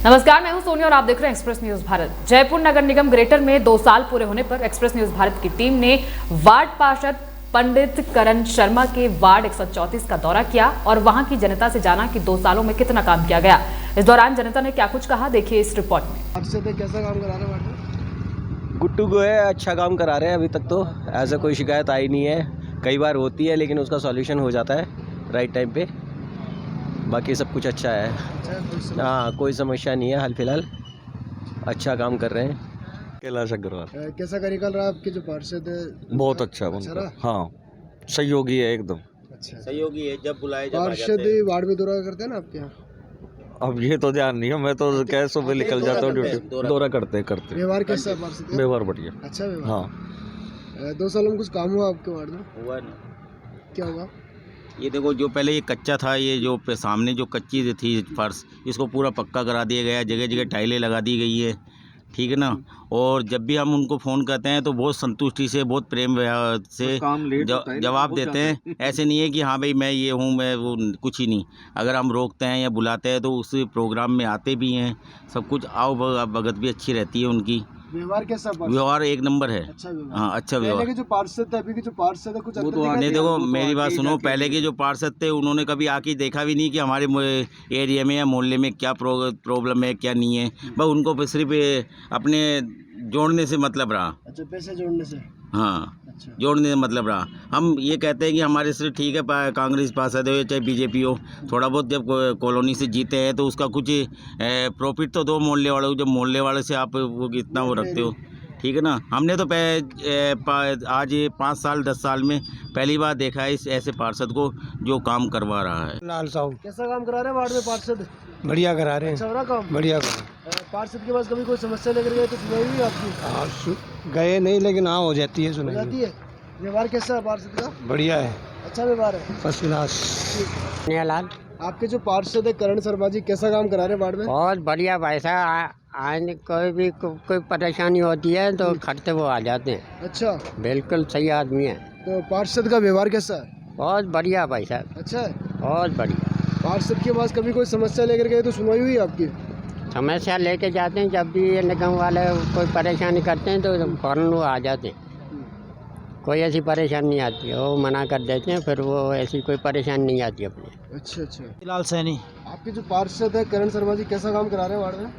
नमस्कार, मैं हूं सोनिया और आप देख रहे हैं एक्सप्रेस न्यूज भारत। जयपुर नगर निगम ग्रेटर में 2 साल पूरे होने पर एक्सप्रेस न्यूज भारत की टीम ने वार्ड पार्षद पंडित करण शर्मा के वार्ड 134 का दौरा किया और वहां की जनता से जाना कि 2 सालों में कितना काम किया गया। इस दौरान जनता ने क्या कुछ कहा, देखिए इस रिपोर्ट में। कैसा काम करा रहे हैं? गुड टू गो है, अच्छा काम करा रहे हैं। अभी तक तो ऐसा कोई शिकायत आई नहीं है। कई बार होती है लेकिन उसका सॉल्यूशन हो जाता है राइट टाइम पे। बाकी सब कुछ अच्छा है। हाँ, कोई समस्या नहीं है। हाल फिलहाल अच्छा काम कर रहे हैं। कैलाश अग्रवाल। कैसा कार्य कर रहा है आपके जो पार्षद है? बहुत अच्छा हाँ, सहयोगी है एकदम। अच्छा, सहयोगी है। जब बुलाए पार्षद वार्ड में दौरा करते हैं ना आपके यहाँ? अब ये तो ध्यान नहीं है, मैं तो क्या सुबह निकल जाता हूँ ड्यूटी। दौरा करते व्यवहार कैसा है पार्षद का? व्यवहार बढ़िया। अच्छा व्यवहार। हाँ, 2 सालों में कुछ काम हुआ आपके वार्ड में? हुआ ना। क्या हुआ? ये देखो, जो पहले ये कच्चा था, ये जो सामने जो कच्ची थी फर्श, इसको पूरा पक्का करा दिया गया। जगह जगह टाइलें लगा दी गई है, ठीक है ना। और जब भी हम उनको फ़ोन करते हैं तो बहुत संतुष्टि से, बहुत प्रेम से जवाब देते हैं। ऐसे नहीं है कि हाँ भाई मैं ये हूँ, मैं वो, कुछ ही नहीं। अगर हम रोकते हैं या बुलाते हैं तो उस प्रोग्राम में आते भी हैं। सब कुछ आओ भगत भी अच्छी रहती है उनकी। व्यवहार कैसा? व्यवहार एक नंबर है। अच्छा व्यवहार। हाँ, अच्छा व्यवहार। पहले के जो पार्षद थे, अभी के जो पार्षद है, कुछ अंतर दिखा? नहीं, देखो मेरी बात सुनो। पहले के जो पार्षद थे उन्होंने कभी आके देखा भी नहीं कि हमारे एरिया में या मोहल्ले में क्या प्रॉब्लम है, क्या नहीं है। बस उनको सिर्फ अपने जोड़ने से मतलब रहा। अच्छा, पैसे जोड़ने से? हाँ, अच्छा। जोड़ने से मतलब रहा। हम ये कहते हैं कि हमारे सिर्फ ठीक है, कांग्रेस पार्षद हो चाहे बीजेपी हो, थोड़ा बहुत जब कॉलोनी से जीते हैं तो उसका कुछ प्रॉफिट तो दो मोहल्ले वालों को। जब मोहल्ले वाले से आप वो कितना वो रखते हो, ठीक है ना। हमने तो आज 5 साल 10 साल में पहली बार देखा है इस ऐसे पार्षद को जो काम करवा रहा है। लाल साहब कैसा काम करा रहे हैं वार्ड में पार्षद? बढ़िया करा रहे अच्छा हो रहा काम? बढ़िया। पार्षद के पास कभी कोई समस्या लेकर गए तो सुनाई हुई आपकी? गए नहीं लेकिन हाँ हो जाती है, हो जाती है। व्यवहार कैसा है पार्षद का? बढ़िया है, अच्छा व्यवहार है। First class. लाल आपके जो पार्षद है करण शर्मा जी, कैसा काम करा रहे हैं वार्ड में? बहुत बढ़िया भाई साहब। आने कोई परेशानी होती है तो खटते वो आ जाते हैं। अच्छा, बिल्कुल सही आदमी है। तो पार्षद का व्यवहार कैसा है? बहुत बढ़िया भाई साहब, अच्छा है। बहुत बढ़िया। पार्षद के पास कभी कोई समस्या लेकर गए तो सुनवाई हुई आपकी? समस्या लेके जाते हैं, जब भी ये निगम वाले कोई परेशानी करते हैं तो फौरन वो आ जाते हैं। कोई ऐसी परेशानी नहीं आती है, वो मना कर देते हैं, फिर वो ऐसी कोई परेशानी नहीं आती अपने। अच्छा अच्छा। फिलहाल सैनी। आपके जो पार्षद है करण शर्मा जी, कैसा काम करा रहे हैं वार्ड में?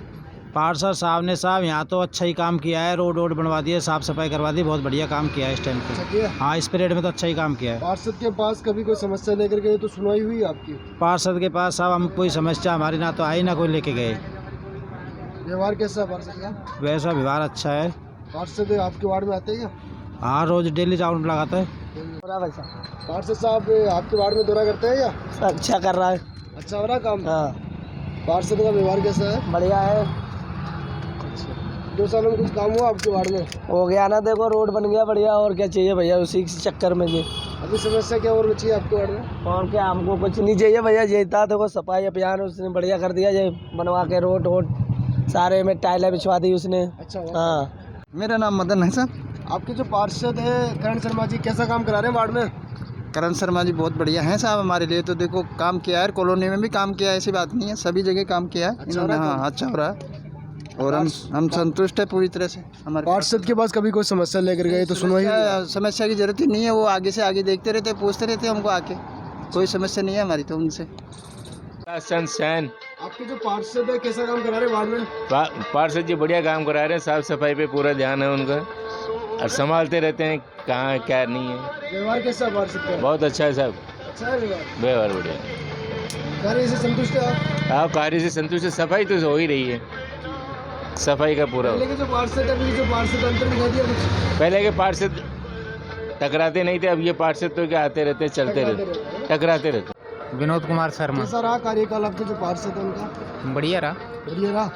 पार्षद साहब ने यहाँ तो अच्छा ही काम किया है। रोड बनवा दिए, साफ सफाई करवा दी, बहुत बढ़िया काम किया है इस टाइम पे। अच्छा किया? हाँ, इस पीरियड में तो अच्छा ही काम किया है। पार्षद के पास कभी कोई समस्या लेकर गए तो सुनवाई हुई आपकी? पार्षद के पास साहब हम कोई समस्या हमारी ना तो आई ना कोई लेके गए। व्यवहार कैसा है पार्षद का? वैसा व्यवहार अच्छा है। पार्षद आपके वार्ड में आते हैं क्या? हाँ, रोज डेली राउंड लगाता है। पार्षद साहब आपके वार्ड में दौरा करते हैं या? अच्छा कर रहा है। अच्छा हो रहा काम? हाँ, पार्षद का व्यवहार कैसा है? बढ़िया है। 2 सालों में कुछ काम हुआ आपके वार्ड में? हो गया ना, देखो रोड बन गया बढ़िया, और क्या चाहिए भैया उसी चक्कर में जी। अभी समस्या क्या और बची है आपके वार्ड में? और क्या, हमको कुछ नहीं चाहिए भैया। ये था देखो सफाई अभियान उसने बढ़िया कर दिया, ये बनवा के रोड सारे में टाइलें बिछवा दी उसने। अच्छा। हाँ, मेरा नाम मदन है सर। आपके जो पार्षद है करण शर्मा जी, कैसा काम करा रहे हैं वार्ड में? करण शर्मा जी बहुत बढ़िया हैं साहब हमारे लिए। तो देखो काम किया है, कॉलोनी में भी काम किया है, ऐसी बात नहीं है, सभी जगह काम किया है इन्होंने। हाँ, अच्छा हो रहा है और हम संतुष्ट है पूरी तरह से। हमारे पार्षद के पास कभी कोई समस्या लेकर गए तो सुनवाई? समस्या की जरूरत ही नहीं है, वो आगे से आगे देखते रहते, पूछते रहते हमको आके। कोई समस्या नहीं है हमारी तो उनसे। सैन। आपके जो पार्षद है कैसा काम करा रहे हैं वार्ड में? पार्षद जी बढ़िया काम करा रहे हैं, साफ सफाई पे पूरा ध्यान है उनका और संभालते रहते हैं कहाँ क्या नहीं है। व्यवहार कैसा है पार्षद का? बहुत अच्छा है साहब। अच्छा है व्यवहार बढ़िया। कार्य से संतुष्ट है आप? आप कार्य से संतुष्ट है। सफाई तो हो ही रही है, सफाई का पूरा। पहले के जो पार्षद है, अभी जो पार्षद अंतर दिखा दिया कुछ? पहले के पार्षद टकराते नहीं थे, अब ये पार्षद तो क्या आते रहते, चलते रहते, टकराते रहते। विनोद कुमार शर्मा। कैसा रहा कार्यकाल आपके जो पार्षद है उनका? बढ़िया रहा। बढ़िया रहा।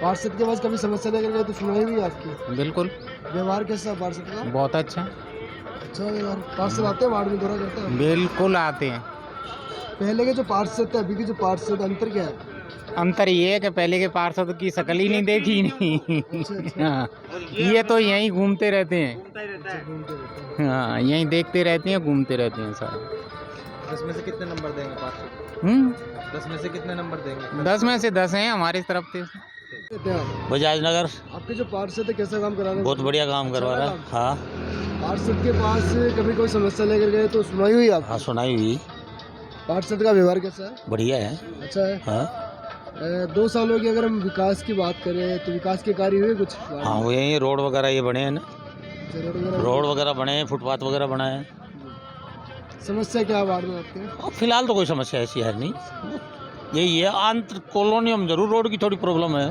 पार्षद के पास कभी समस्या लेकर गए तो सुनवाई हुई आपकी? बिल्कुल। व्यवहार कैसा है पार्षद का? बहुत अच्छा। अच्छा व्यवहार। पार्षद आते हैं वार्ड में दौरा करते हैं? बिल्कुल आते हैं। पहले के जो पार्षद थे, अभी के जो पार्षद, अंतर क्या है? अंतर ये है कि पहले के पार्षद की शक्ल ही नहीं देखी नहीं। हाँ, ये तो यहीं घूमते रहते हैं। हाँ, यहीं देखते रहते हैं, घूमते रहते हैं सारे। 10 में से कितने नंबर देंगे पार्षद? 10 में से कितने नंबर देंगे? 10 में से 10 हैं हमारी तरफ से। कहते हैं आप? बजाज नगर आपके जो पार्षद है कैसा काम करा रहे हैं? बहुत बढ़िया काम करवा रहा है। हाँ पार्षद के पास कभी कोई समस्या लेकर गए तो सुनाई हुई आप? हाँ सुनाई हुई। पार्षद का व्यवहार कैसा है? बढ़िया है। अच्छा है। हाँ 2 सालों की अगर हम विकास की बात करें तो विकास के कार्य हुए कुछ? हाँ वो यही रोड वगैरह ये बने हैं ना, रोड रोड वगैरह बने हैं, फुटपाथ वगैरह बना है। समस्या क्या है वार्ड में आपके? और फिलहाल तो कोई समस्या ऐसी है नहीं, यही है आंतर कॉलोनी में जरूर रोड की थोड़ी प्रॉब्लम है।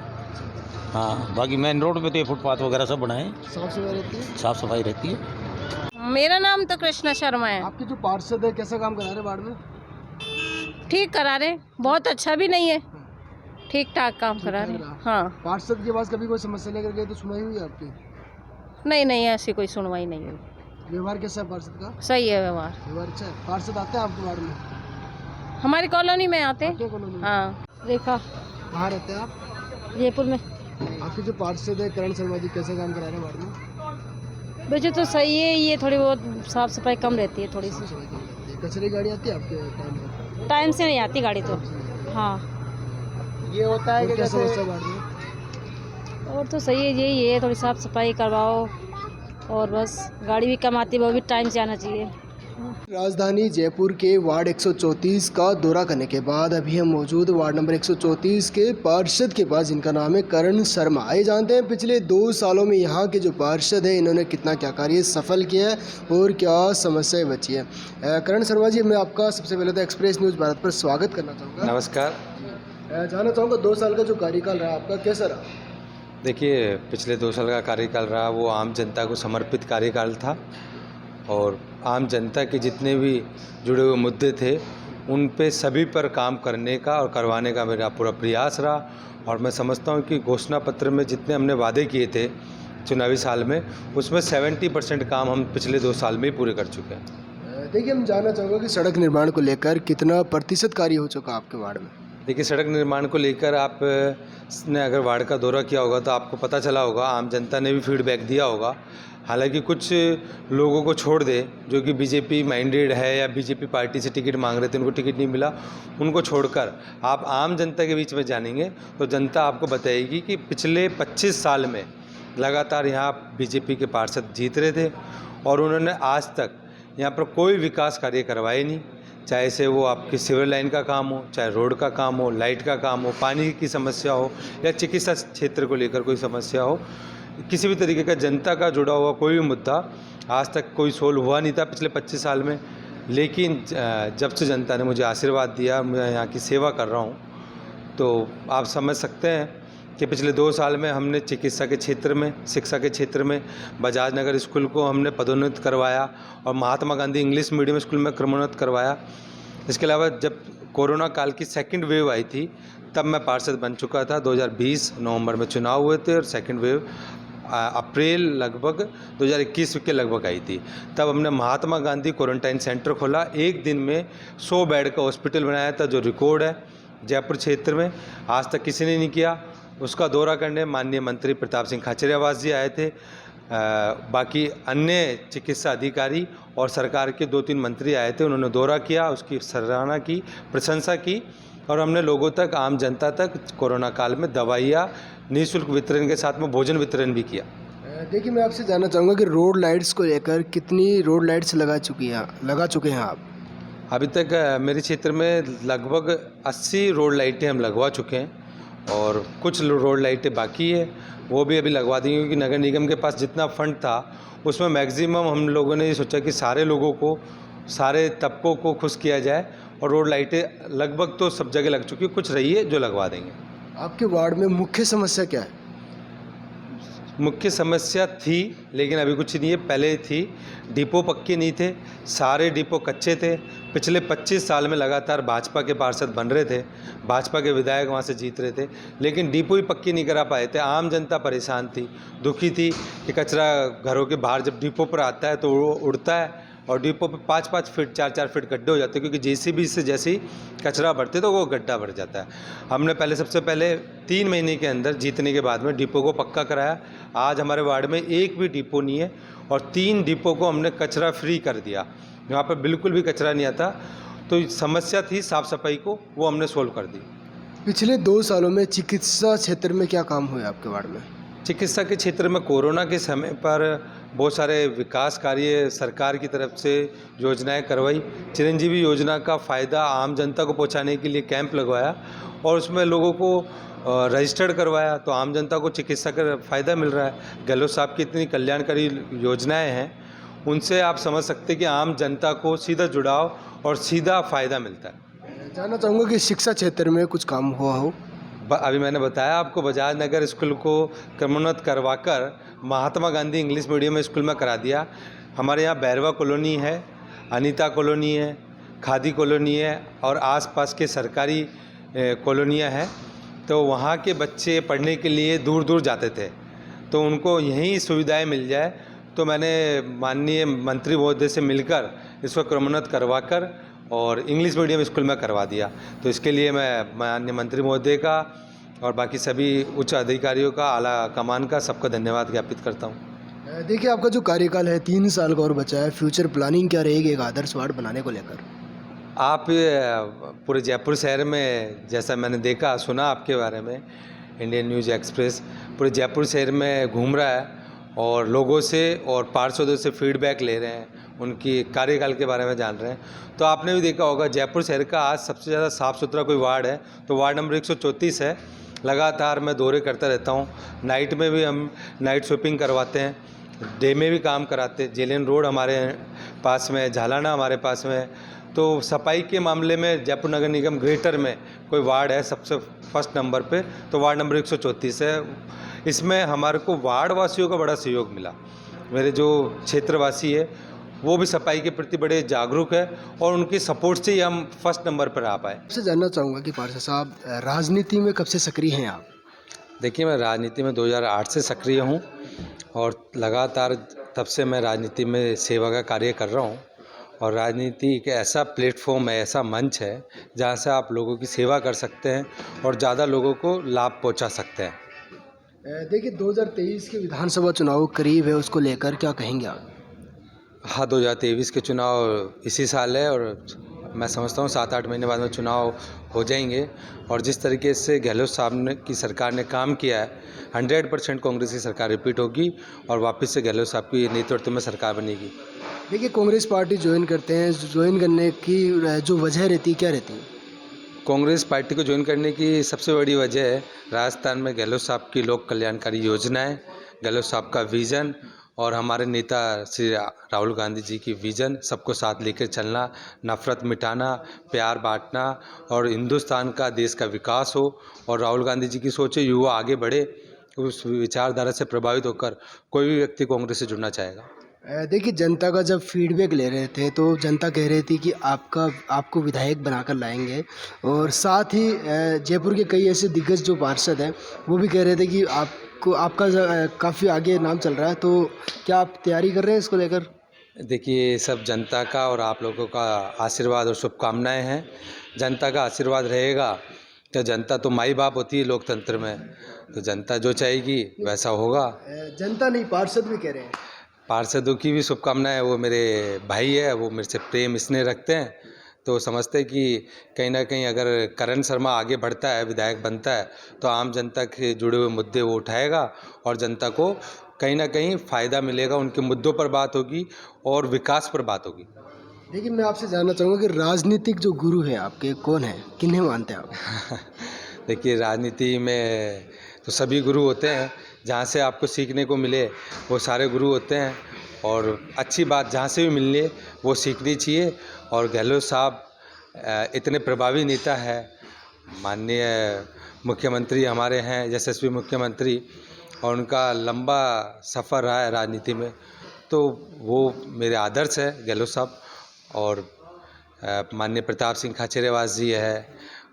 हाँ बाकी मेन रोड पे तो ये फुटपाथ वगैरह सब बनाए, साफ सफाई रहती है? साफ सफाई रहती है। मेरा नाम तो कृष्णा शर्मा है। आपके जो पार्षद है कैसा काम करा रहे वार्ड में? ठीक करा रहे, बहुत अच्छा भी नहीं है, ठीक ठाक काम करा रहे। हाँ पार्षद के पास कभी कोई समस्या लेकर गए तो सुनाई हुई आपकी? नहीं ऐसी कोई सुनवाई नहीं हुई। व्यवहार कैसा है पार्षद का? सही है व्यवहार। व्यवहार अच्छा है। पार्षद आते हैं आपके वार्ड में? हमारी कॉलोनी में आते हैं। कॉलोनी में? हाँ रेखा। कहाँ रहते हैं आप? जयपुर में। आपके जो पार्षद है करण शर्मा जी कैसा काम करा रहे हैं वार्ड में? वैसे तो सही है, ये थोड़ी बहुत साफ सफाई कम रहती है थोड़ी सी। कचरे गाड़ी आती है आपके टाइम पर? टाइम से नहीं आती गाड़ी तो। हाँ ये होता है कि क्या समस्या वार्ड में? और तो सही है, यही है थोड़ी साफ सफाई करवाओ और बस गाड़ी भी कम आती है, वो भी टाइम से आना चाहिए। राजधानी जयपुर के वार्ड 134 का दौरा करने के बाद अभी हम मौजूद वार्ड नंबर 134 के पार्षद के पास, जिनका नाम है करण शर्मा। आइए जानते हैं पिछले 2 सालों में यहाँ के जो पार्षद है इन्होंने कितना क्या कार्य सफल किया है और क्या समस्याएं बची है। करण शर्मा जी, मैं आपका सबसे पहले तो एक्सप्रेस न्यूज़ भारत पर स्वागत करना चाहूँगा। नमस्कार। जानना चाहूँगा 2 साल का जो कार्यकाल रहा आपका कैसा रहा? देखिए पिछले 2 साल का कार्यकाल रहा वो आम जनता को समर्पित कार्यकाल था और आम जनता के जितने भी जुड़े हुए मुद्दे थे उन पे सभी पर काम करने का और करवाने का मेरा पूरा प्रयास रहा। और मैं समझता हूँ कि घोषणा पत्र में जितने हमने वादे किए थे चुनावी साल में, उसमें 70% काम हम पिछले 2 साल में ही पूरे कर चुके हैं। देखिए, हम जानना चाहूँगा कि सड़क निर्माण को लेकर कितना प्रतिशत कार्य हो चुका आपके वार्ड में? देखिए सड़क निर्माण को लेकर आपने अगर वार्ड का दौरा किया होगा तो आपको पता चला होगा, आम जनता ने भी फीडबैक दिया होगा। हालांकि कुछ लोगों को छोड़ दे जो कि बीजेपी माइंडेड है या बीजेपी पार्टी से टिकट मांग रहे थे, उनको टिकट नहीं मिला, उनको छोड़कर आप आम जनता के बीच में जानेंगे तो जनता आपको बताएगी कि पिछले 25 साल में लगातार यहाँ बीजेपी के पार्षद जीत रहे थे और उन्होंने आज तक यहाँ पर कोई विकास कार्य करवाए नहीं। चाहे से वो आपकी सिविल लाइन का काम हो, चाहे रोड का काम हो, लाइट का काम हो, पानी की समस्या हो या चिकित्सा क्षेत्र को लेकर कोई समस्या हो, किसी भी तरीके का जनता का जुड़ा हुआ कोई भी मुद्दा आज तक कोई सोल्व हुआ नहीं था पिछले 25 साल में। लेकिन जब से जनता ने मुझे आशीर्वाद दिया, मैं यहाँ की सेवा कर रहा हूँ, तो आप समझ सकते हैं कि पिछले 2 साल में हमने चिकित्सा के क्षेत्र में, शिक्षा के क्षेत्र में बजाज नगर स्कूल को हमने पदोन्नत करवाया और Mahatma Gandhi English medium school में क्रमोन्नत करवाया। इसके अलावा जब कोरोना काल की सेकंड वेव आई थी तब मैं पार्षद बन चुका था। 2020 नवंबर में चुनाव हुए थे और सेकंड वेव अप्रैल लगभग 2021 के लगभग आई थी। तब हमने महात्मा गांधी क्वारंटाइन सेंटर खोला, एक दिन में 100 बेड का हॉस्पिटल बनाया था, जो रिकॉर्ड है जयपुर क्षेत्र में, आज तक किसी ने नहीं किया। उसका दौरा करने माननीय मंत्री प्रताप सिंह खाचरियावास जी आए थे, बाकी अन्य चिकित्सा अधिकारी और सरकार के 2-3 मंत्री आए थे, उन्होंने दौरा किया, उसकी सराहना की, प्रशंसा की और हमने लोगों तक, आम जनता तक कोरोना काल में दवाइयाँ निःशुल्क वितरण के साथ में भोजन वितरण भी किया। देखिए, मैं आपसे जानना चाहूँगा कि रोड लाइट्स को लेकर कितनी रोड लाइट्स लगा चुके हैं आप? अभी तक मेरे क्षेत्र में लगभग 80 रोड लाइटें हम लगवा चुके हैं और कुछ रोड लाइटें बाकी है, वो भी अभी लगवा देंगे क्योंकि नगर निगम के पास जितना फंड था उसमें मैक्सिमम हम लोगों ने ये सोचा कि सारे लोगों को, सारे तबकों को खुश किया जाए और रोड लाइटें लगभग तो सब जगह लग चुकी है, कुछ रही है जो लगवा देंगे। आपके वार्ड में मुख्य समस्या क्या है? मुख्य समस्या थी लेकिन अभी कुछ नहीं है, पहले थी, डिपो पक्के नहीं थे, सारे डिपो कच्चे थे। पिछले 25 साल में लगातार भाजपा के पार्षद बन रहे थे, भाजपा के विधायक वहाँ से जीत रहे थे, लेकिन डिपो ही पक्के नहीं करा पाए थे। आम जनता परेशान थी, दुखी थी कि कचरा घरों के बाहर जब डिपो पर आता है तो उड़ता है और डिपो पे 5-5 फीट 4-4 फीट गड्ढे हो जाते हैं क्योंकि जेसीबी से जैसे ही कचरा भरते तो वो गड्ढा भर जाता है। हमने सबसे पहले 3 महीने के अंदर जीतने के बाद में डिपो को पक्का कराया। आज हमारे वार्ड में एक भी डिपो नहीं है और 3 डिपो को हमने कचरा फ्री कर दिया, यहाँ पर बिल्कुल भी कचरा नहीं आता तो समस्या थी साफ़ सफाई को, वो हमने सोल्व कर दी। पिछले 2 सालों में चिकित्सा क्षेत्र में क्या काम हुए आपके वार्ड में? चिकित्सा के क्षेत्र में कोरोना के समय पर बहुत सारे विकास कार्य सरकार की तरफ से योजनाएं करवाई। चिरंजीवी योजना का फ़ायदा आम जनता को पहुंचाने के लिए कैंप लगवाया और उसमें लोगों को रजिस्टर्ड करवाया, तो आम जनता को चिकित्सा का फ़ायदा मिल रहा है। गहलोत साहब की इतनी कल्याणकारी योजनाएं हैं, उनसे आप समझ सकते हैं कि आम जनता को सीधा जुड़ाव और सीधा फ़ायदा मिलता है। जानना चाहूँगा कि शिक्षा क्षेत्र में कुछ काम हुआ हो? अभी मैंने बताया आपको, बजाज नगर स्कूल को क्रमोन्नत करवाकर Mahatma Gandhi English medium school में करा दिया। हमारे यहाँ बैरवा कॉलोनी है, अनीता कॉलोनी है, खादी कॉलोनी है और आसपास के सरकारी कॉलोनियाँ हैं। तो वहाँ के बच्चे पढ़ने के लिए दूर दूर जाते थे, तो उनको यहीं सुविधाएं मिल जाए, तो मैंने माननीय मंत्री महोदय से मिलकर इसको क्रमोन्नत करवाकर और इंग्लिश मीडियम स्कूल में करवा दिया। तो इसके लिए मैं माननीय मंत्री महोदय का और बाकी सभी उच्च अधिकारियों का, आला कमान का, सबका धन्यवाद ज्ञापित करता हूँ। देखिए, आपका जो कार्यकाल है 3 साल का और बचा है, फ्यूचर प्लानिंग क्या रहेगी एक आदर्श वार्ड बनाने को लेकर? आप पूरे जयपुर शहर में, जैसा मैंने देखा सुना आपके बारे में, इंडियन न्यूज़ एक्सप्रेस पूरे जयपुर शहर में घूम रहा है और लोगों से और पार्षदों से फीडबैक ले रहे हैं, उनकी कार्यकाल के बारे में जान रहे हैं। तो आपने भी देखा होगा जयपुर शहर का आज सबसे ज़्यादा साफ़ सुथरा कोई वार्ड है तो वार्ड नंबर 134 है। लगातार मैं दौरे करता रहता हूँ, नाइट में भी हम नाइट स्वीपिंग करवाते हैं, डे में भी काम कराते हैं। जेलियन रोड हमारे पास में, झालाना हमारे पास में। तो सफाई के मामले में जयपुर नगर निगम ग्रेटर में कोई वार्ड है सबसे फर्स्ट नंबर पे, तो वार्ड नंबर 134 है। इसमें हमारे को वार्ड वासियों का बड़ा सहयोग मिला। मेरे जो क्षेत्रवासी है वो भी सफाई के प्रति बड़े जागरूक है और उनकी सपोर्ट से ही हम फर्स्ट नंबर पर आ पाए। आपसे जानना चाहूँगा कि पार्षद साहब, राजनीति में कब से सक्रिय हैं आप? देखिए, मैं राजनीति में 2008 से सक्रिय हूँ और लगातार तब से मैं राजनीति में सेवा का कार्य कर रहा हूँ। और राजनीति एक ऐसा प्लेटफॉर्म है, ऐसा मंच है जहाँ से आप लोगों की सेवा कर सकते हैं और ज़्यादा लोगों को लाभ पहुँचा सकते हैं। देखिए, 2023 के विधानसभा चुनाव करीब है, उसको लेकर क्या कहेंगे आप? हाँ, 2023 के चुनाव इसी साल है और मैं समझता हूँ 7-8 महीने बाद में चुनाव हो जाएंगे। और जिस तरीके से गहलोत साहब की सरकार ने काम किया है, 100% कांग्रेस की सरकार रिपीट होगी और वापस से गहलोत साहब की नेतृत्व में सरकार बनेगी। देखिए, कांग्रेस पार्टी ज्वाइन करते हैं, ज्वाइन करने की जो वजह रहती है क्या रहती है? कांग्रेस पार्टी को ज्वाइन करने की सबसे बड़ी वजह है राजस्थान में गहलोत साहब की लोक कल्याणकारी योजनाएं, गहलोत साहब का विज़न और हमारे नेता श्री राहुल गांधी जी की विज़न, सबको साथ लेकर चलना, नफ़रत मिटाना, प्यार बांटना और हिंदुस्तान का, देश का विकास हो। और राहुल गांधी जी की सोचे युवा आगे बढ़े, उस विचारधारा से प्रभावित होकर कोई भी व्यक्ति कांग्रेस से जुड़ना चाहेगा। देखिए, जनता का जब फीडबैक ले रहे थे तो जनता कह रही थी कि आपको विधायक बनाकर लाएंगे और साथ ही जयपुर के कई ऐसे दिग्गज जो पार्षद हैं वो भी कह रहे थे कि आपका काफ़ी आगे नाम चल रहा है, तो क्या आप तैयारी कर रहे हैं इसको लेकर? देखिए, सब जनता का और आप लोगों का आशीर्वाद और शुभकामनाएं हैं। जनता का आशीर्वाद रहेगा तो जनता तो माई बाप होती है लोकतंत्र में, तो जनता जो चाहेगी वैसा होगा। जनता नहीं, पार्षद भी कह रहे हैं। पार्षदों की भी शुभकामनाएं, वो मेरे भाई है, वो मेरे से प्रेम स्नेह रखते हैं, तो समझते हैं कि कहीं ना कहीं अगर करण शर्मा आगे बढ़ता है, विधायक बनता है, तो आम जनता के जुड़े हुए मुद्दे वो उठाएगा और जनता को कहीं ना कहीं फ़ायदा मिलेगा, उनके मुद्दों पर बात होगी और विकास पर बात होगी। लेकिन मैं आपसे जानना चाहूँगा कि राजनीतिक जो गुरु है आपके कौन है, किन्हें मानते हैं आप? देखिए, राजनीति में तो सभी गुरु होते हैं, जहाँ से आपको सीखने को मिले वो सारे गुरु होते हैं और अच्छी बात जहाँ से भी मिलनी है वो सीखनी चाहिए। और गहलोत साहब इतने प्रभावी नेता है, माननीय मुख्यमंत्री हमारे हैं, यशस्वी मुख्यमंत्री, और उनका लंबा सफ़र रहा है राजनीति में, तो वो मेरे आदर्श है गहलोत साहब। और माननीय प्रताप सिंह खाचरियावास जी है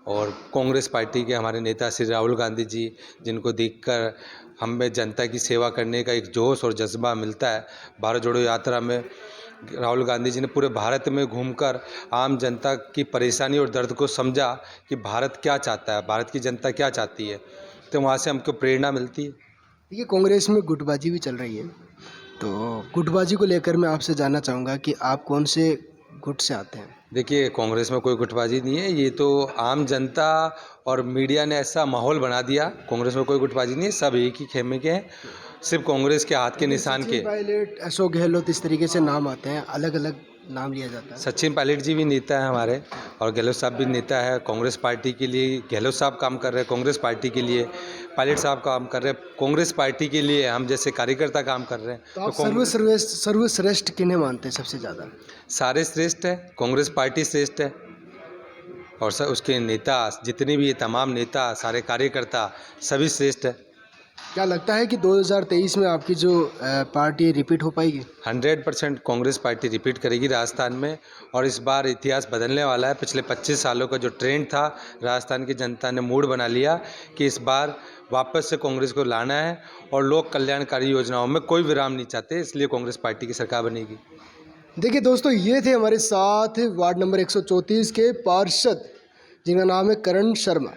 और कांग्रेस पार्टी के हमारे नेता श्री राहुल गांधी जी, जिनको देखकर हमें जनता की सेवा करने का एक जोश और जज्बा मिलता है। भारत जोड़ो यात्रा में राहुल गांधी जी ने पूरे भारत में घूमकर आम जनता की परेशानी और दर्द को समझा कि भारत क्या चाहता है, भारत की जनता क्या चाहती है, तो वहाँ से हमको प्रेरणा मिलती है। देखिए, कांग्रेस में गुटबाजी भी चल रही है, तो गुटबाजी को लेकर मैं आपसे जानना चाहूँगा कि आप कौन से गुट से आते हैं? देखिए, कांग्रेस में कोई गुटबाजी नहीं है, ये तो आम जनता और मीडिया ने ऐसा माहौल बना दिया। कांग्रेस में कोई गुटबाजी नहीं है, सब एक ही खेमे के हैं, सिर्फ कांग्रेस के हाथ के निशान के। पायलट, अशोक गहलोत, इस तरीके से नाम आते हैं, अलग अलग नाम लिया जाता है। सचिन पायलट जी भी नेता है हमारे, और गहलोत साहब भी नेता है कांग्रेस पार्टी के लिए। गहलोत साहब काम कर रहे हैं कांग्रेस पार्टी के लिए, पायलट साहब काम कर रहे हैं कांग्रेस पार्टी के लिए, हम जैसे कार्यकर्ता काम कर रहे हैं। तो आप सर्वश्रेष्ठ किन्हें मानते हैं सबसे ज़्यादा? सारे श्रेष्ठ है, कांग्रेस पार्टी श्रेष्ठ है, और उसके नेता जितने भी तमाम नेता, सारे कार्यकर्ता सभी श्रेष्ठ है। क्या लगता है कि 2023 में आपकी जो पार्टी रिपीट हो पाएगी? 100% कांग्रेस पार्टी रिपीट करेगी राजस्थान में, और इस बार इतिहास बदलने वाला है। पिछले 25 सालों का जो ट्रेंड था, राजस्थान की जनता ने मूड बना लिया कि इस बार वापस से कांग्रेस को लाना है, और लोग कल्याणकारी योजनाओं में कोई विराम नहीं चाहते, इसलिए कांग्रेस पार्टी की सरकार बनेगी। देखिए दोस्तों, ये थे हमारे साथ वार्ड नंबर 134 के पार्षद, जिनका नाम है करण शर्मा।